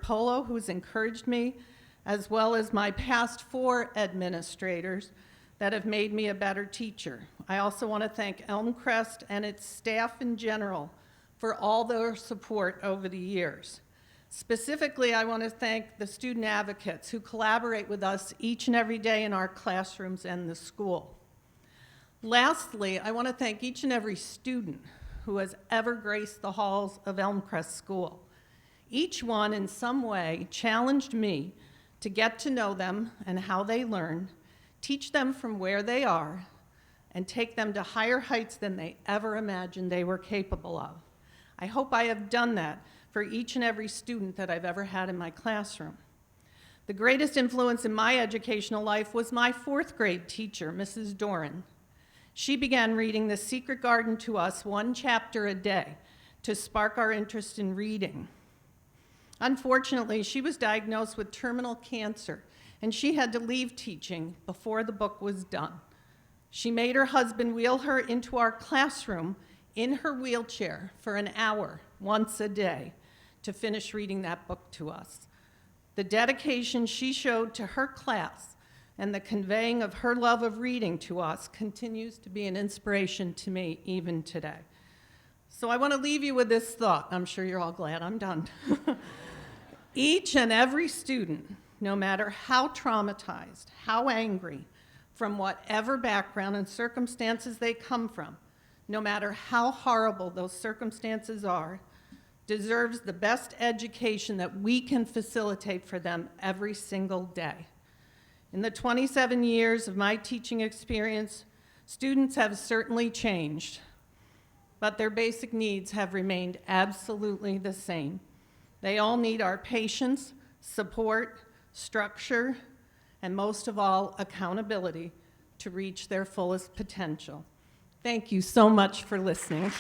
Polo, who's encouraged me, as well as my past 4 administrators that have made me a better teacher. I also want to thank Elmcrest and its staff in general for all their support over the years. Specifically, I want to thank the student advocates who collaborate with us each and every day in our classrooms and the school. Lastly, I want to thank each and every student who has ever graced the halls of Elmcrest School. Each one, in some way, challenged me to get to know them and how they learn, teach them from where they are, and take them to higher heights than they ever imagined they were capable of. I hope I have done that for each and every student that I've ever had in my classroom. The greatest influence in my educational life was my 4th grade teacher, Mrs. Doran. She began reading The Secret Garden to us 1 chapter a day to spark our interest in reading. Unfortunately, she was diagnosed with terminal cancer, and she had to leave teaching before the book was done. She made her husband wheel her into our classroom in her wheelchair for an hour once a day to finish reading that book to us. The dedication she showed to her class and the conveying of her love of reading to us continues to be an inspiration to me even today. So I want to leave you with this thought. I'm sure you're all glad I'm done. Each and every student, no matter how traumatized, how angry, from whatever background and circumstances they come from, no matter how horrible those circumstances are, deserves the best education that we can facilitate for them every single day. In the 27 years of my teaching experience, students have certainly changed, but their basic needs have remained absolutely the same. They all need our patience, support, structure, and most of all, accountability to reach their fullest potential. Thank you so much for listening.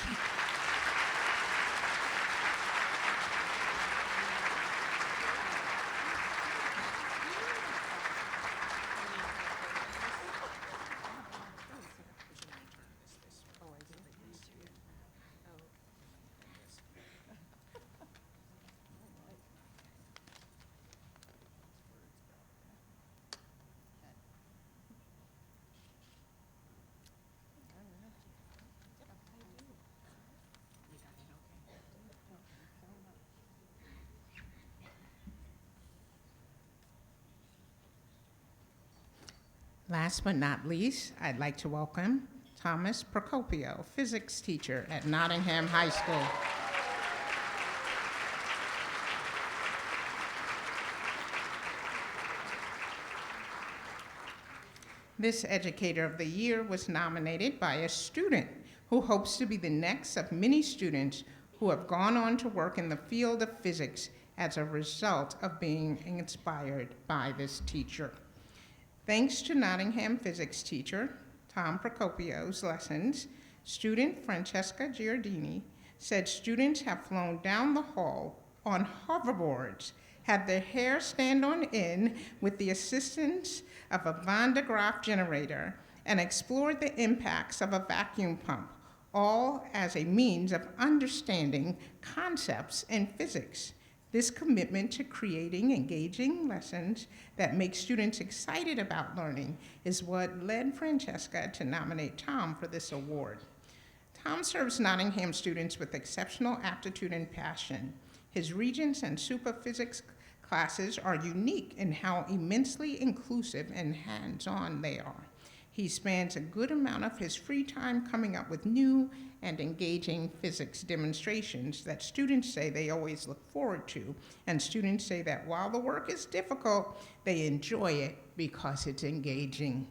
Last but not least, I'd like to welcome Thomas Procopio, physics teacher at Nottingham High School. This Educator of the Year was nominated by a student who hopes to be the next of many students who have gone on to work in the field of physics as a result of being inspired by this teacher. Thanks to Nottingham physics teacher Tom Procopio's lessons, student Francesca Giardini said students have flown down the hall on hoverboards, had their hair stand on end with the assistance of a Van de Graaff generator, and explored the impacts of a vacuum pump, all as a means of understanding concepts in physics. This commitment to creating engaging lessons that make students excited about learning is what led Francesca to nominate Tom for this award. Tom serves Nottingham students with exceptional aptitude and passion. His Regents and Superphysics classes are unique in how immensely inclusive and hands-on they are. He spends a good amount of his free time coming up with new and engaging physics demonstrations that students say they always look forward to, and students say that while the work is difficult, they enjoy it because it's engaging.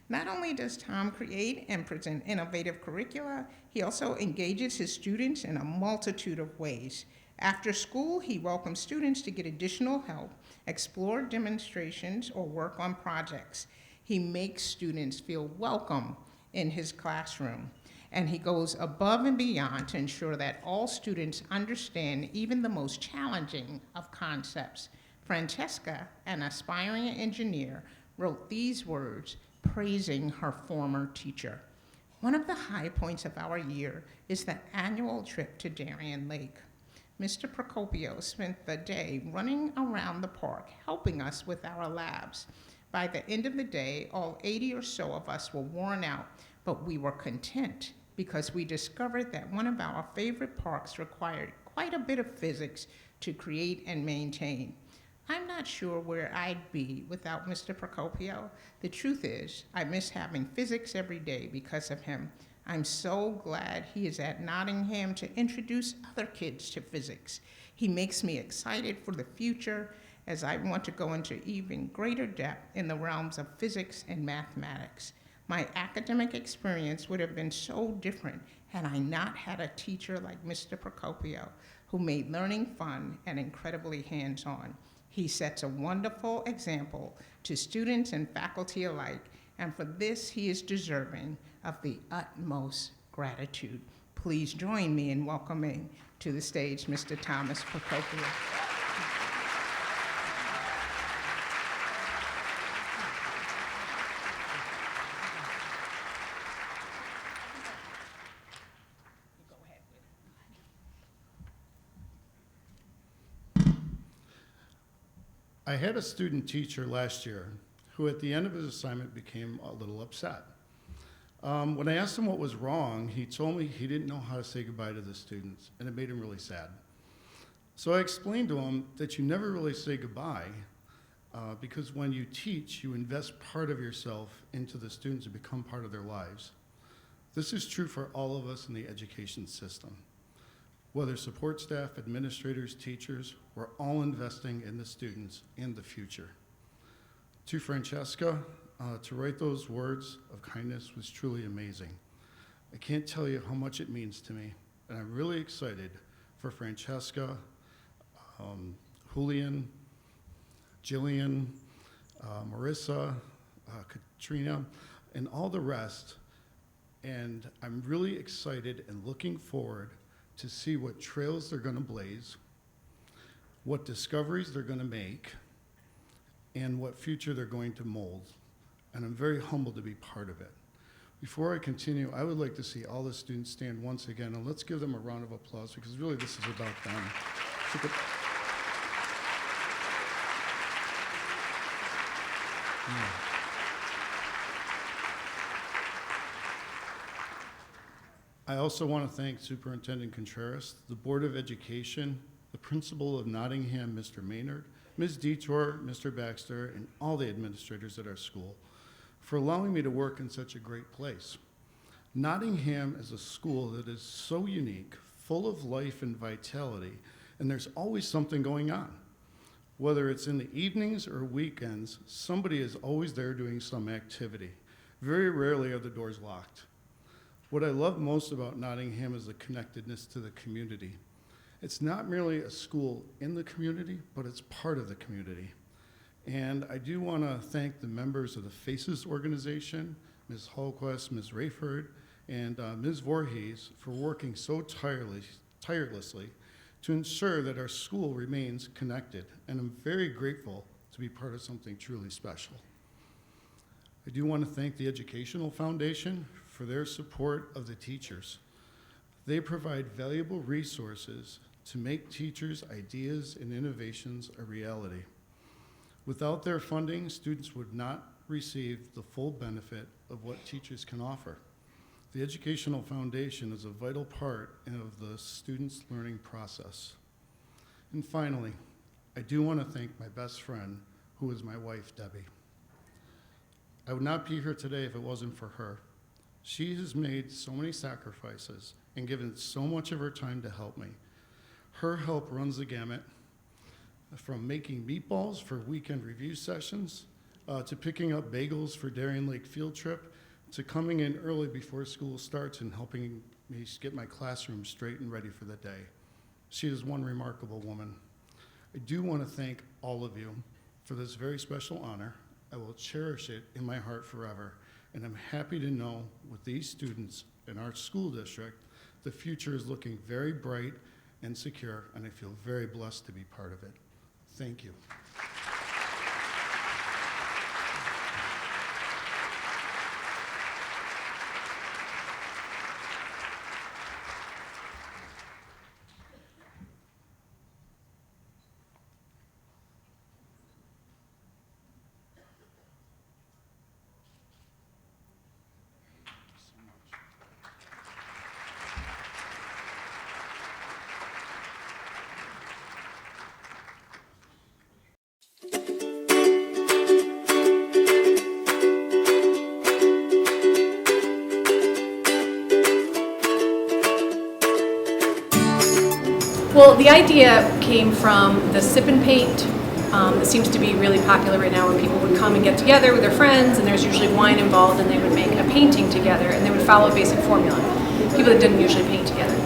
Not only does Tom create and present innovative curricula, he also engages his students in a multitude of ways. After school, he welcomes students to get additional help, explore demonstrations, or work on projects. He makes students feel welcome in his classroom, and he goes above and beyond to ensure that all students understand even the most challenging of concepts. Francesca, an aspiring engineer, wrote these words praising her former teacher. One of the high points of our year is the annual trip to Darien Lake. Mr. Procopio spent the day running around the park, helping us with our labs. By the end of the day, all 80 or so of us were worn out, but we were content because we discovered that one of our favorite parks required quite a bit of physics to create and maintain. I'm not sure where I'd be without Mr. Procopio. The truth is, I miss having physics every day because of him. I'm so glad he is at Nottingham to introduce other kids to physics. He makes me excited for the future as I want to go into even greater depth in the realms of physics and mathematics. My academic experience would have been so different had I not had a teacher like Mr. Procopio, who made learning fun and incredibly hands-on. He sets a wonderful example to students and faculty alike, and for this he is deserving of the utmost gratitude. Please join me in welcoming to the stage Mr. Thomas Procopio. I had a student teacher last year who at the end of his assignment became a little upset. When I asked him what was wrong, he told me he didn't know how to say goodbye to the students, and it made him really sad. So I explained to him that you never really say goodbye because when you teach, you invest part of yourself into the students and become part of their lives. This is true for all of us in the education system. Whether support staff, administrators, teachers, we're all investing in the students and the future. To Francesca, to write those words of kindness was truly amazing. I can't tell you how much it means to me, and I'm really excited for Francesca, Julian, Jillian, Marissa, Katrina, and all the rest, and I'm really excited and looking forward to see what trails they're going to blaze, what discoveries they're going to make, and what future they're going to mold. And I'm very humbled to be part of it. Before I continue, I would like to see all the students stand once again, and let's give them a round of applause because really this is about them. I also want to thank Superintendent Contreras, the Board of Education, the Principal of Nottingham, Mr. Maynard, Ms. Detour, Mr. Baxter, and all the administrators at our school for allowing me to work in such a great place. Nottingham is a school that is so unique, full of life and vitality, and there's always something going on. Whether it's in the evenings or weekends, somebody is always there doing some activity. Very rarely are the doors locked. What I love most about Nottingham is the connectedness to the community. It's not merely a school in the community, but it's part of the community. And I do want to thank the members of the FACES organization, Ms. Holquist, Ms. Rayford, and Ms. Voorhees for working so tirelessly to ensure that our school remains connected. And I'm very grateful to be part of something truly special. I do want to thank the Educational Foundation for their support of the teachers. They provide valuable resources to make teachers' ideas and innovations a reality. Without their funding, students would not receive the full benefit of what teachers can offer. The Educational Foundation is a vital part of the students' learning process. And finally, I do want to thank my best friend, who is my wife, Debbie. I would not be here today if it wasn't for her. She has made so many sacrifices and given so much of her time to help me. Her help runs the gamut, from making meatballs for weekend review sessions, to picking up bagels for Darien Lake field trip, to coming in early before school starts and helping me get my classroom straight and ready for the day. She is one remarkable woman. I do want to thank all of you for this very special honor. I will cherish it in my heart forever. And I'm happy to know with these students in our school district, the future is looking very bright and secure, and I feel very blessed to be part of it. Thank you. the idea came from the sip and paint that seems to be really popular right now, where people would come and get together with their friends, and there's usually wine involved, and they would make a painting together, and they would follow a basic formula. People that didn't usually paint together.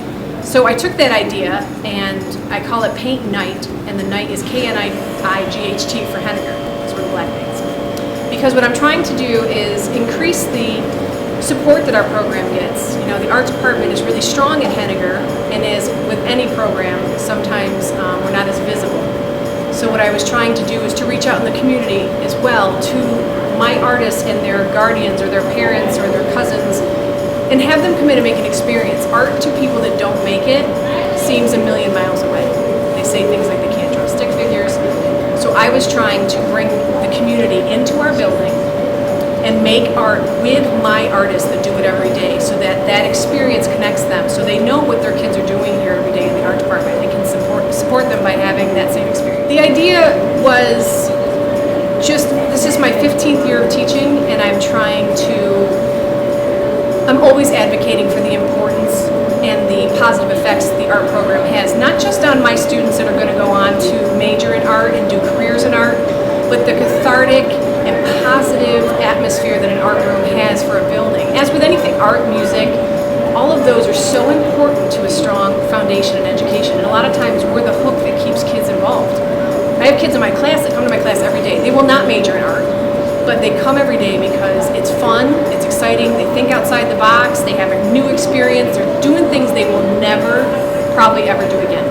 So I took that idea, and I call it Paint Night, and the night is K-N-I-G-H-T for Henniger, sort of black things. Because what I'm trying to do is increase the support that our program gets. You know, the arts department is really strong at Henniger, and as with any program, sometimes we're not as visible. So what I was trying to do is to reach out in the community as well to my artists and their guardians or their parents or their cousins, and have them come in and make an experience. Art to people that don't make it seems a million miles away. They say things like they can't draw stick figures. So I was trying to bring the community into our building and make art with my artists that do it every day, so that that experience connects them, so they know what their kids are doing here every day in the art department and can support them by having that same experience. The idea was just, this is my 15th year of teaching, and I'm always advocating for the importance and the positive effects the art program has, not just on my students that are going to go on to major in art and do careers in art, but the cathartic and positive atmosphere that an art room has for a building. As with anything, art, music, all of those are so important to a strong foundation in education, and a lot of times we're the hook that keeps kids involved. I have kids in my class that come to my class every day. They will not major in art, but they come every day because it's fun, it's exciting, they think outside the box, they have a new experience, they're doing things they will never, probably ever do again.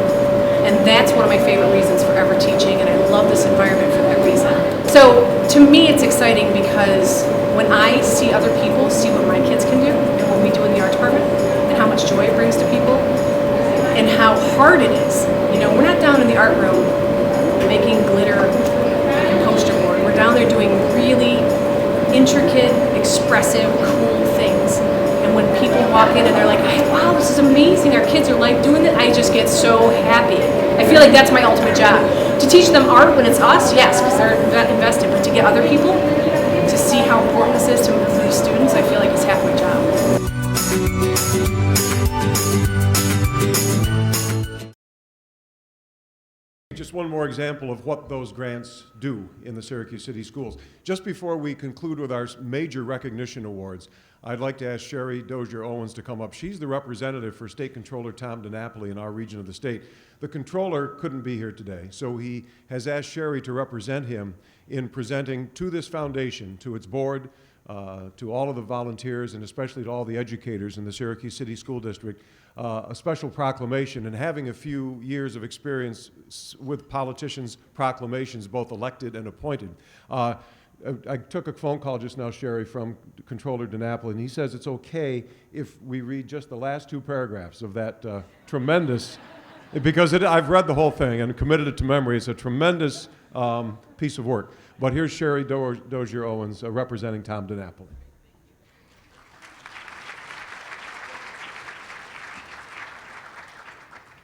And that's one of my favorite reasons for ever teaching, and I love this environment for that reason. So to me it's exciting because when I see other people see what my kids can do and what we do in the art department and how much joy it brings to people and how hard it is. You know, we're not down in the art room making glitter and poster board. We're down there doing really intricate, expressive, cool things. And when people walk in and they're like, hey, wow, this is amazing, our kids are like doing it, I just get so happy. I feel like that's my ultimate job. To teach them art when it's us, yes, because they're invested, but to get other people to see how important this is to these students, I feel like it's half my job. Just one more example of what those grants do in the Syracuse City Schools. Just before we conclude with our major recognition awards, I'd like to ask Sherry Dozier Owens to come up. She's the representative for State Controller Tom DiNapoli in our region of the state. The controller couldn't be here today, so he has asked Sherry to represent him in presenting to this foundation, to its board, to all of the volunteers, and especially to all the educators in the Syracuse City School District, a special proclamation. And having a few years of experience with politicians' proclamations, both elected and appointed, I took a phone call just now, Sherry, from Controller DiNapoli, and he says it's okay if we read just the last two paragraphs of that tremendous, because I've read the whole thing and committed it to memory. It's a tremendous piece of work. But here's Sherry Dozier Owens representing Tom DiNapoli.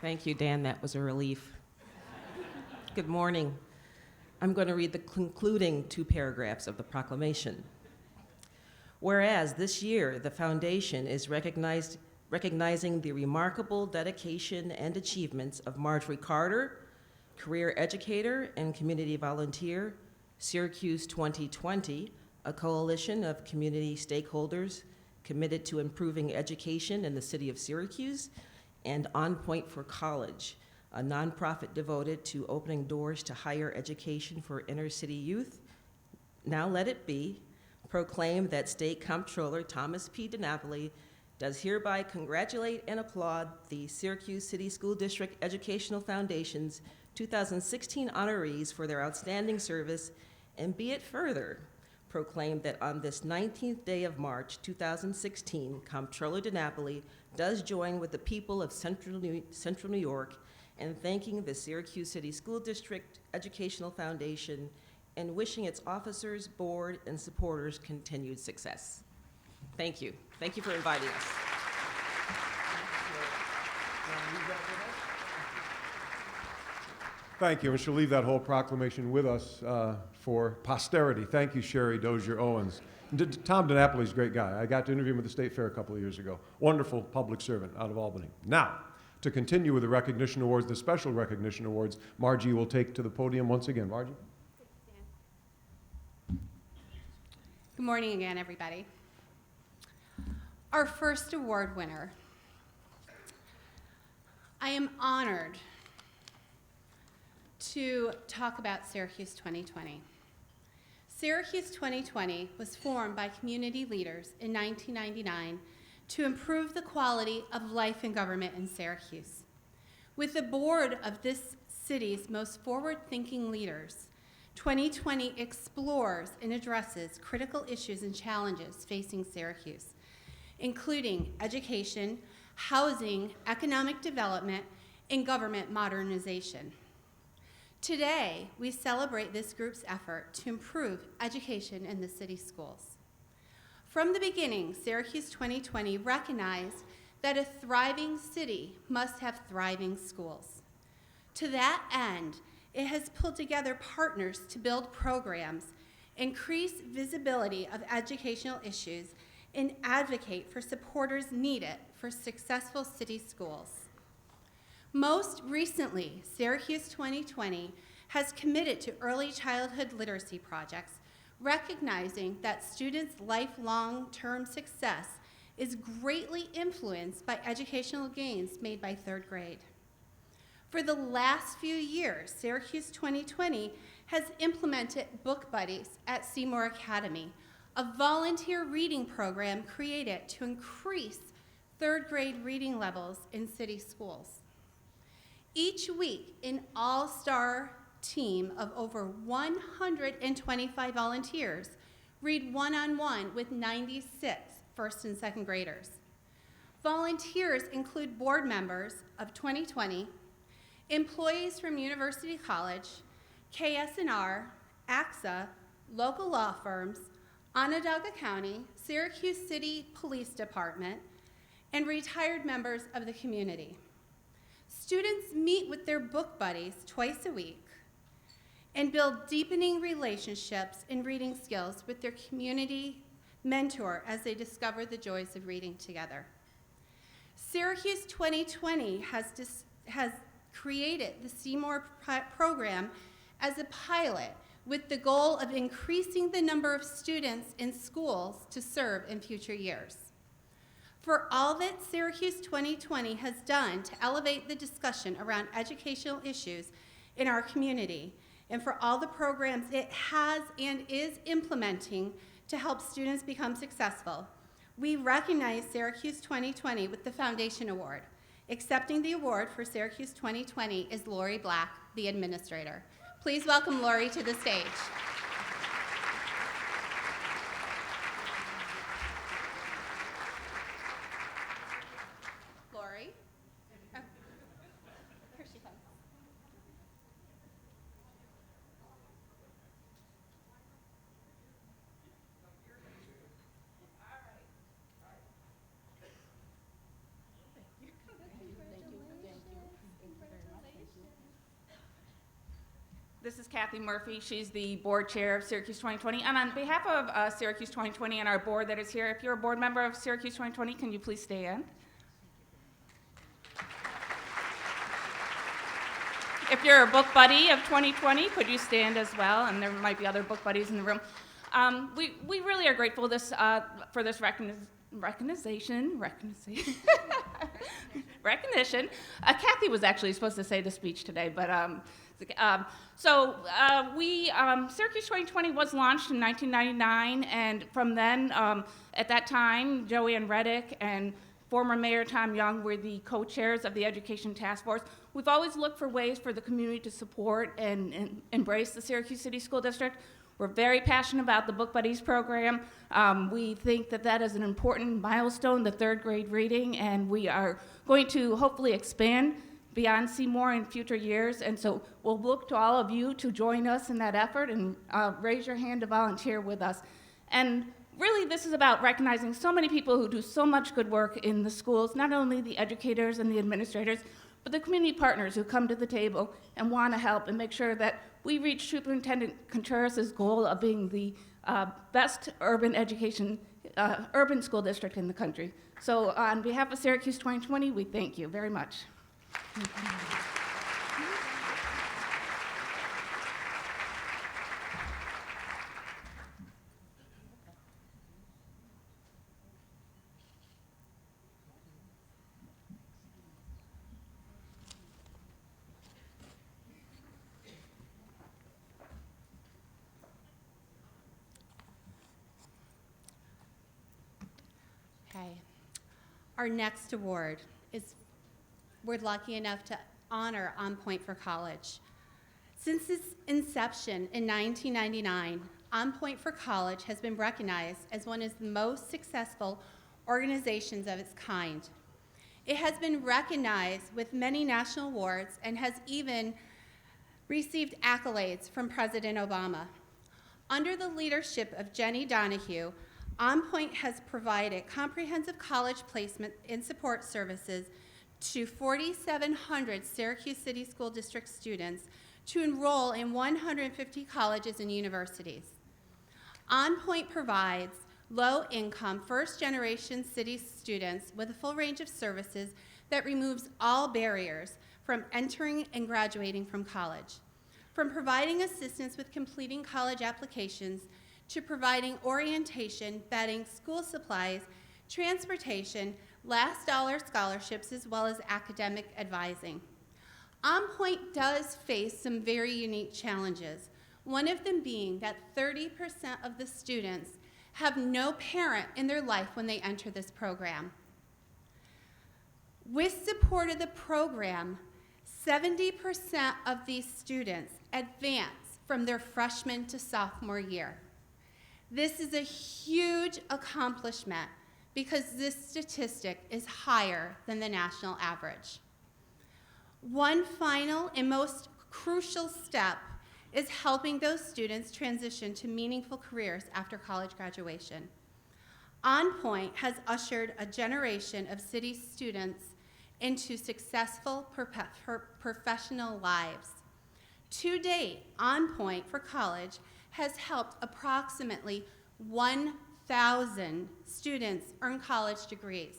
Thank you, Dan. That was a relief. Good morning. I'm going to read the concluding two paragraphs of the proclamation. Whereas this year the foundation is recognizing the remarkable dedication and achievements of Marjorie Carter, career educator and community volunteer, Syracuse 2020, a coalition of community stakeholders committed to improving education in the city of Syracuse, and On Point for College, a nonprofit devoted to opening doors to higher education for inner city youth. Now let it be proclaimed that State Comptroller Thomas P. DiNapoli does hereby congratulate and applaud the Syracuse City School District Educational Foundation's 2016 honorees for their outstanding service, and be it further proclaimed that on this 19th day of March 2016, Comptroller DiNapoli does join with the people of Central New York in thanking the Syracuse City School District Educational Foundation and wishing its officers, board, and supporters continued success. Thank you. Thank you for inviting us. Thank you, and she'll leave that whole proclamation with us for posterity. Thank you, Sherry Dozier Owens. Tom DiNapoli's a great guy. I got to interview him at the State Fair a couple of years ago. Wonderful public servant out of Albany. Now, To continue with the recognition awards, the special recognition awards, Margie will take to the podium once again. Margie? Good morning again, everybody. Our first award winner. I am honored to talk about Syracuse 2020. Syracuse 2020 was formed by community leaders in 1999 to improve the quality of life and government in Syracuse. With the board of this city's most forward-thinking leaders, 2020 explores and addresses critical issues and challenges facing Syracuse, including education, housing, economic development, and government modernization. Today, we celebrate this group's effort to improve education in the city schools. From the beginning, Syracuse 2020 recognized that a thriving city must have thriving schools. To that end, it has pulled together partners to build programs, increase visibility of educational issues, and advocate for supporters needed for successful city schools. Most recently, Syracuse 2020 has committed to early childhood literacy projects, recognizing that students' lifelong term success is greatly influenced by educational gains made by third grade. For the last few years, Syracuse 2020 has implemented Book Buddies at Seymour Academy, a volunteer reading program created to increase third grade reading levels in city schools. Each week, an all-star team of over 125 volunteers read one-on-one with 96 first and second graders. Volunteers include board members of 2020, employees from University College, KSNR, AXA, local law firms, Onondaga County, Syracuse City Police Department, and retired members of the community. Students meet with their book buddies twice a week and build deepening relationships and reading skills with their community mentor as they discover the joys of reading together. Syracuse 2020 has created the Seymour program as a pilot with the goal of increasing the number of students in schools to serve in future years. For all that Syracuse 2020 has done to elevate the discussion around educational issues in our community, and for all the programs it has and is implementing to help students become successful, we recognize Syracuse 2020 with the Foundation Award. Accepting the award for Syracuse 2020 is Lori Black, the administrator. Please welcome Lori to the stage. Lori? Oh. Here she comes. This is Kathy Murphy. She's the board chair of Syracuse 2020. And on behalf of Syracuse 2020 and our board that is here, if you're a board member of Syracuse 2020, can you please stand? If you're a book buddy of 2020, could you stand as well? And there might be other book buddies in the room. We really are grateful for this recognition. Kathy was actually supposed to say the speech today, but Syracuse 2020 was launched in 1999, and from then, at that time, Joanne Reddick and former Mayor Tom Young were the co-chairs of the Education Task Force. We've always looked for ways for the community to support and embrace the Syracuse City School District. We're very passionate about the Book Buddies program. We think that that is an important milestone, the third grade reading, and we are going to hopefully expand beyond Seymour in future years. And so we'll look to all of you to join us in that effort and raise your hand to volunteer with us. And really, this is about recognizing so many people who do so much good work in the schools, not only the educators and the administrators, but the community partners who come to the table and want to help and make sure that we reach Superintendent Contreras' goal of being the best urban school district in the country. So on behalf of Syracuse 2020, we thank you very much. Okay. Our next award is, we're lucky enough to honor On Point for College. Since its inception in 1999, On Point for College has been recognized as one of the most successful organizations of its kind. It has been recognized with many national awards and has even received accolades from President Obama. Under the leadership of Jenny Donahue, On Point has provided comprehensive college placement and support services to 4,700 Syracuse City School District students to enroll in 150 colleges and universities. On Point provides low-income, first-generation city students with a full range of services that removes all barriers from entering and graduating from college. From providing assistance with completing college applications to providing orientation, bedding, school supplies, transportation, last dollar scholarships, as well as academic advising. On Point does face some very unique challenges, one of them being that 30% of the students have no parent in their life when they enter this program. With support of the program, 70% of these students advance from their freshman to sophomore year. This is a huge accomplishment because this statistic is higher than the national average. One final and most crucial step is helping those students transition to meaningful careers after college graduation. On Point has ushered a generation of city students into successful professional lives. To date, On Point for College has helped approximately 1,000 students earn college degrees.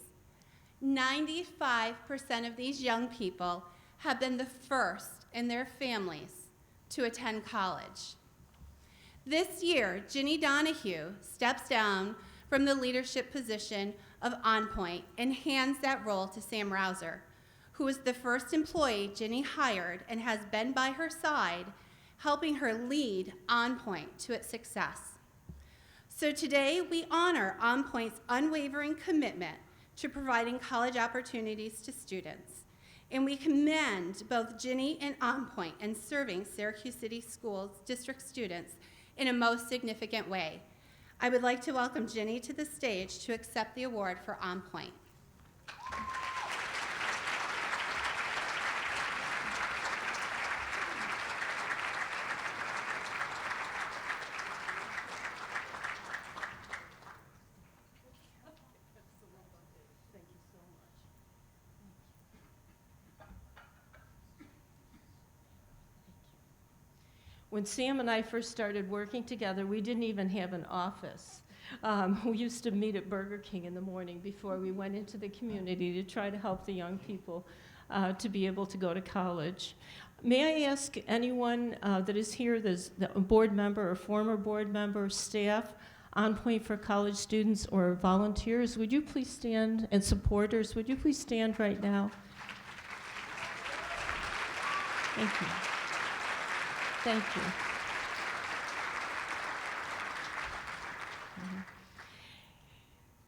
95% of these young people have been the first in their families to attend college. This year, Ginny Donahue steps down from the leadership position of On Point and hands that role to Sam Rouser, who was the first employee Ginny hired and has been by her side, helping her lead On Point to its success. So today, we honor On Point's unwavering commitment to providing college opportunities to students. And we commend both Ginny and On Point in serving Syracuse City Schools District students in a most significant way. I would like to welcome Ginny to the stage to accept the award for On Point. When Sam and I first started working together, we didn't even have an office. We used to meet at Burger King in the morning before we went into the community to try to help the young people to be able to go to college. May I ask anyone that is here, that's a board member or former board member, staff, On Point for College students or volunteers, would you please stand, and supporters, would you please stand right now? Thank you. Thank you.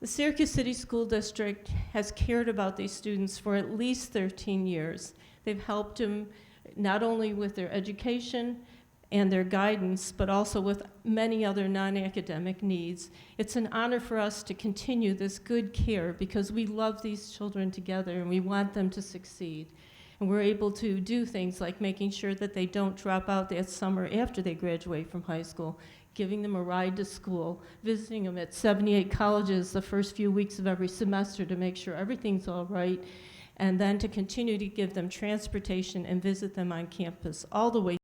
The Syracuse City School District has cared about these students for at least 13 years. They've helped them not only with their education and their guidance, but also with many other non-academic needs. It's an honor for us to continue this good care because we love these children together and we want them to succeed. And we're able to do things like making sure that they don't drop out that summer after they graduate from high school, giving them a ride to school, visiting them at 78 colleges the first few weeks of every semester to make sure everything's all right, and then to continue to give them transportation and visit them on campus all the way